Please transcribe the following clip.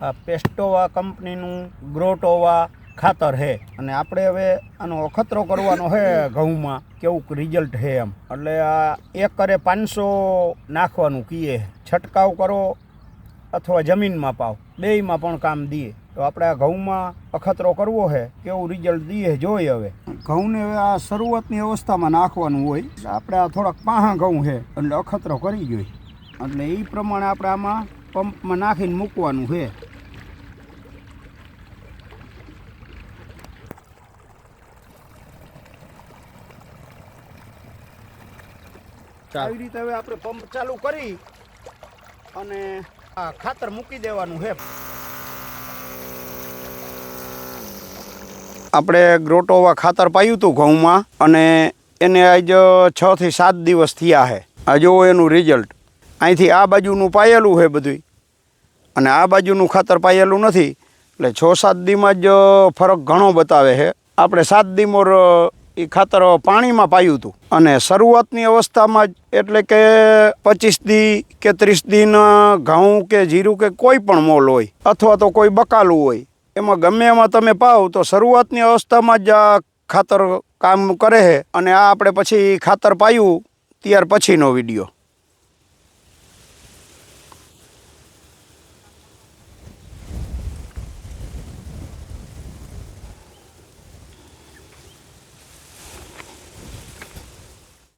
આ પેસ્ટોવા કંપનીનું ગ્રોટોવા ખાતર છે અને આપણે હવે આનો અખતરો કરવાનો છે ઘઉંમાં કેવું રિઝલ્ટ છે એમ. એટલે આ એકરે 500 નાખવાનું કીએ. છંટકાવ કરો અથવા જમીનમાં પાવ, બેયમાં પણ કામ દે. તો આપણે આ ઘઉંમાં અખતરો કરવો છે, કેવું રિઝલ્ટ દે જોઈએ. હવે ઘઉંને હવે આ શરૂઆતની અવસ્થામાં નાખવાનું હોય. આપણે આ થોડાક પાહા ઘઉં છે એટલે અખતરો કરી જોઈએ. એટલે એ પ્રમાણે આપણે આમાં પંપમાં નાખીને મૂકવાનું છે. આવી રીતે હવે આપણે પંપ ચાલુ કરી અને આ ખાતર મૂકી દેવાનું છે. આપણે ગ્રોટોવા ખાતર પાયું હતું ઘઉંમાં અને એને આજ 6 થી 7 દિવસ થયા છે. આ જોવો એનું રિઝલ્ટ. અહીંથી આ બાજુનું પાયેલું છે બધું અને આ બાજુનું ખાતર પાયેલું નથી. એટલે 6-7 દીમાં જ ફરક ઘણો બતાવે છે. આપણે 7 દીમોર એ ખાતર પાણીમાં પાયું હતું અને શરૂઆતની અવસ્થામાં જ એટલે કે 25 દી કે 30 દિન ઘઉં કે જીરું કે કોઈ પણ મોલ હોય અથવા તો કોઈ બકાલું હોય, એમાં ગમે એમાં તમે પાવ તો શરૂઆતની અવસ્થામાં જ આ ખાતર કામ કરે છે. અને આ આપણે પછી ખાતર પાયું ત્યાર પછીનો વિડીયો.